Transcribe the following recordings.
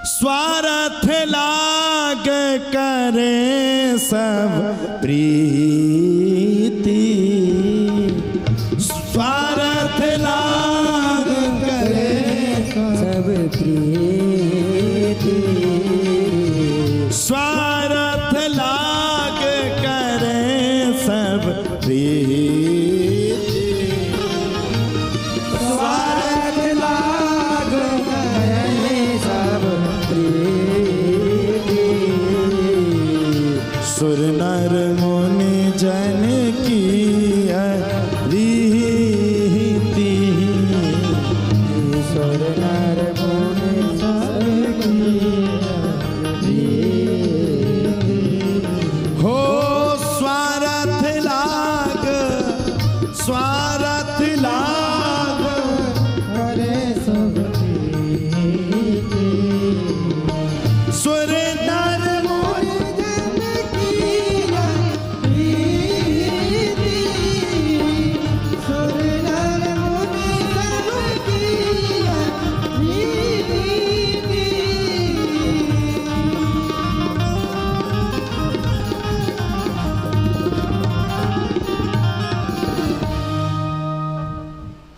स्वार्थ लाग करे सब प्रीति, स्वार्थ लाग करे सब प्रीति, स्वार्थ लाग करे सब प्रीति, स्वार्थ लाग करे सब प्रीति, सुर नर मुनि जन की रीति, सुर नर मुनि जन की हो स्वार्थ लाग, स्वार्थ लाग करे सब प्रीति, सुर नर मुनि जन की प्रीति, सुर नर मुनि जन की प्रीति।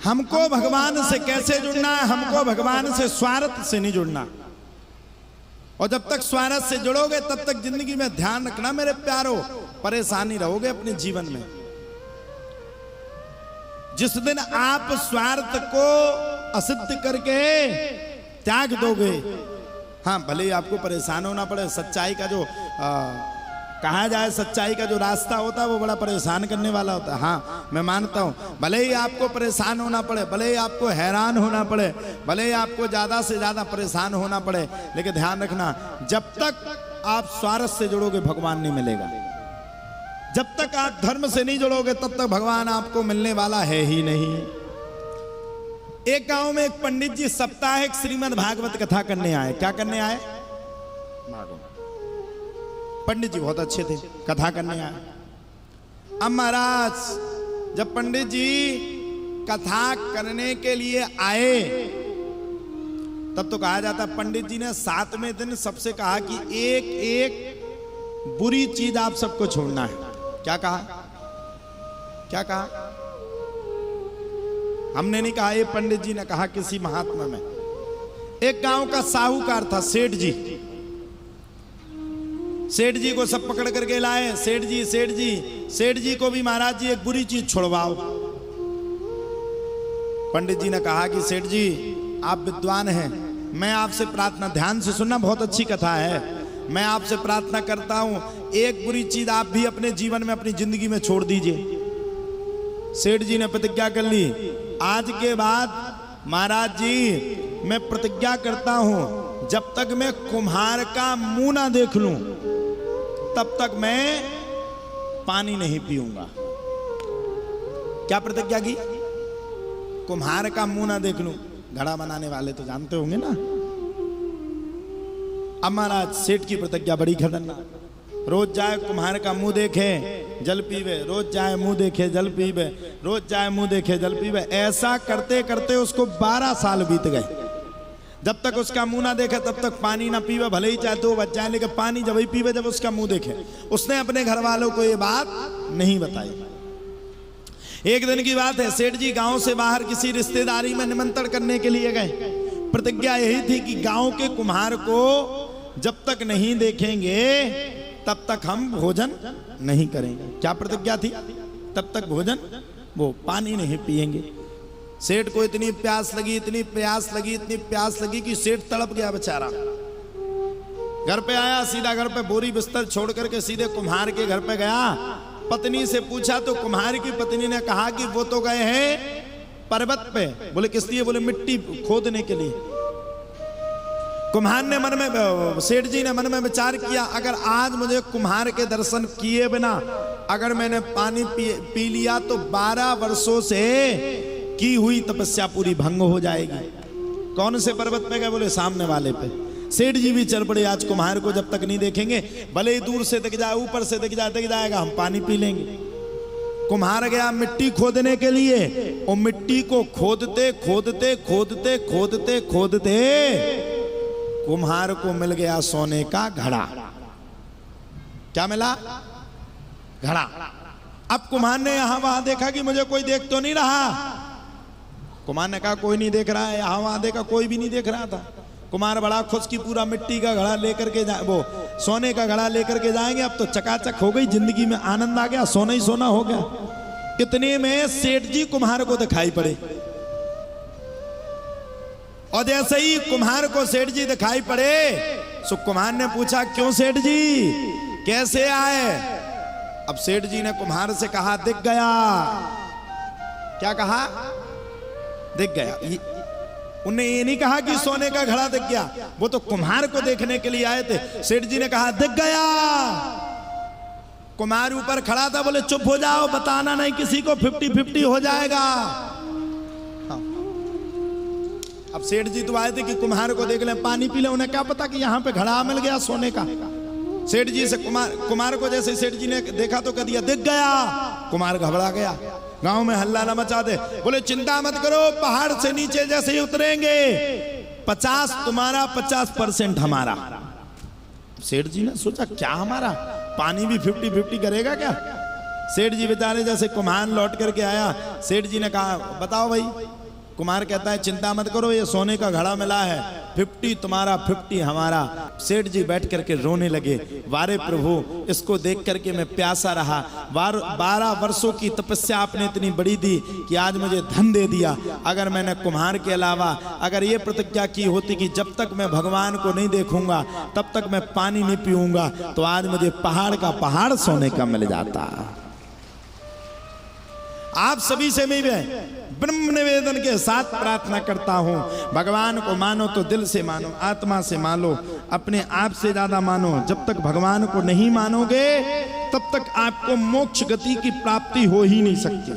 हमको भगवान से कैसे जुड़ना है? हमको भगवान से स्वार्थ से नहीं जुड़ना। और जब तक स्वार्थ से जुड़ोगे तब तक जिंदगी में ध्यान रखना मेरे प्यारो, परेशानी रहोगे अपने जीवन में। जिस दिन आप स्वार्थ को असिद्ध करके त्याग दोगे, हाँ भले ही आपको परेशान होना पड़े, सच्चाई का जो कहा जाए सच्चाई का जो रास्ता होता है वो बड़ा परेशान करने वाला होता है। हाँ मैं मानता हूँ, भले ही आपको परेशान होना पड़े, भले ही आपको हैरान होना पड़े, भले ही आपको ज़्यादा से ज़्यादा परेशान होना पड़े, लेकिन ध्यान रखना जब तक आप स्वार्थ से जुड़ोगे भगवान नहीं मिलेगा। जब तक आप धर्म से नहीं जुड़ोगे तब तक भगवान आपको मिलने वाला है ही नहीं। एक गांव में एक पंडित जी साप्ताहिक श्रीमद् भागवत कथा करने आए। क्या करने आए? पंडित जी बहुत अच्छे थे, कथा करने आए। अब महाराज जब पंडित जी कथा करने के लिए आए तब तो कहा जाता पंडित जी ने 7वें दिन सबसे कहा कि एक एक बुरी चीज आप सबको छोड़ना है। क्या कहा? क्या कहा? हमने नहीं कहा, ये पंडित जी ने कहा किसी महात्मा में। एक गांव का साहूकार था, सेठ जी। सेठ जी को सब पकड़ करके लाए। सेठ जी, सेठ जी, सेठ जी को भी महाराज जी एक बुरी चीज छोड़वाओ। पंडित जी ने कहा कि सेठ जी आप विद्वान हैं, मैं आपसे प्रार्थना, ध्यान से सुनना, बहुत अच्छी कथा है, मैं आपसे प्रार्थना करता हूं एक बुरी चीज आप भी अपने जीवन में, अपनी जिंदगी में छोड़ दीजिए। सेठ जी ने प्रतिज्ञा कर ली, आज के बाद महाराज जी मैं प्रतिज्ञा करता हूं जब तक मैं कुम्हार का मुंह ना देख लूं तब तक मैं पानी नहीं पीऊंगा। क्या प्रतिज्ञा की? कुम्हार का मुंह ना देख लूं। घड़ा बनाने वाले तो जानते होंगे ना। अब महाराज सेठ की प्रतिज्ञा बड़ी खतरनाक। रोज जाए कुम्हार का मुंह देखे जल पीवे, रोज जाए मुंह देखे जल पीवे, रोज जाए मुंह देखे जल पीवे। ऐसा करते करते उसको 12 साल बीत गए। जब तक उसका मुंह ना देखे तब तक पानी ना पीवे, भले ही चाहे तो बच जाए, लेकिन पानी जब ही पीवे जब उसका मुंह देखे। उसने अपने घर वालों को ये बात नहीं बताई। एक दिन की बात है, सेठ जी गांव से बाहर किसी रिश्तेदारी में निमंत्रण करने के लिए गए। प्रतिज्ञा यही थी कि गांव के कुम्हार को जब तक नहीं देखेंगे तब तक हम भोजन नहीं करेंगे। क्या प्रतिज्ञा थी? तब तक भोजन, वो पानी नहीं पिएंगे। सेठ को इतनी प्यास लगी, इतनी प्यास लगी, इतनी प्यास लगी कि सेठ तड़प गया बेचारा। घर पे आया, सीधा घर पे बोरी बिस्तर छोड़ करके सीधे कुम्हार के घर पे गया। पत्नी से पूछा तो कुम्हार की पत्नी ने कहा कि वो तो गए हैं पर्वत पे। बोले किस लिए? बोले मिट्टी खोदने के लिए। कुम्हार ने मन में, सेठ जी ने मन में विचार किया, अगर आज मुझे कुम्हार के दर्शन किए बिना अगर मैंने पानी पी लिया तो 12 वर्षों से की हुई तपस्या पूरी भंग हो जाएगी। कौन से पर्वत पे गए? बोले सामने वाले पे। सेठ जी भी चल पड़े, आज कुम्हार को जब तक नहीं देखेंगे, भले ही दूर से दिख जाए, ऊपर से दिख जाएगा, हम पानी पी लेंगे। कुम्हार गया मिट्टी खोदने के लिए, और मिट्टी को खोदते खोदते खोदते खोदते खोदते कुम्हार को मिल गया सोने का घड़ा। क्या मिला? घड़ा। अब कुम्हार ने यहां वहां देखा कि मुझे कोई देख तो नहीं रहा। कुम्हार ने कहा कोई नहीं देख रहा है। यहां वहां देखा कोई भी नहीं देख रहा था। कुम्हार बड़ा खुश की पूरा मिट्टी का घड़ा लेकर के वो सोने का घड़ा लेकर के जाएंगे। अब तो चकाचक हो गई, जिंदगी में आनंद आ गया, सोना ही सोना हो गया। इतने में सेठ जी कुम्हार को दिखाई पड़े, और जैसे ही कुम्हार को सेठ जी दिखाई पड़े, सो कुम्हार ने पूछा क्यों सेठ जी, कैसे आए? अब सेठ जी ने कुम्हार से कहा दिख गया। क्या कहा? दिख गया। उन्हें ये नहीं कहा कि सोने का घड़ा दिख गया, वो तो कुम्हार को देखने के लिए आए थे। सेठ जी ने कहा दिख गया। कुम्हार ऊपर खड़ा था, बोले चुप हो जाओ, बताना नहीं किसी को, 50-50 हो जाएगा। हाँ। अब सेठ जी तो आए थे कि कुम्हार को देख ले, पानी पी ले। उन्हें क्या पता कि यहाँ पे घड़ा मिल गया सोने का। सेठ जी से कुम्हार को जैसे सेठ जी ने देखा तो कह दिया दिख गया। कुम्हार घबरा गया, गांव में हल्ला न मचा दे। बोले चिंता मत करो, पहाड़ से नीचे जैसे ही उतरेंगे 50 तुम्हारा 50% हमारा। सेठ जी ने सोचा क्या हमारा, पानी भी 50-50 करेगा क्या? सेठ जी बेचारे जैसे कुम्हार लौट करके आया, सेठ जी ने कहा बताओ भाई। कुम्हार कहता है चिंता मत करो, ये सोने का घड़ा मिला है, 50 तुम्हारा 50 हमारा। सेठ जी बैठ करके रोने लगे, वारे प्रभु, इसको देख करके मैं प्यासा रहा। 12 वर्षों की तपस्या आपने इतनी बड़ी दी कि आज मुझे धन दे दिया। अगर मैंने कुम्हार के अलावा अगर ये प्रतिज्ञा की होती कि जब तक मैं भगवान को नहीं देखूंगा तब तक मैं पानी नहीं पीऊंगा, तो आज मुझे पहाड़ का पहाड़ सोने का मिल जाता। आप सभी से मैं ब्रह्म निवेदन के साथ प्रार्थना करता हूं, भगवान को मानो तो दिल से मानो, आत्मा से मानो, अपने आप से ज्यादा मानो। जब तक भगवान को नहीं मानोगे तब तक आपको मोक्ष गति की प्राप्ति हो ही नहीं सकती।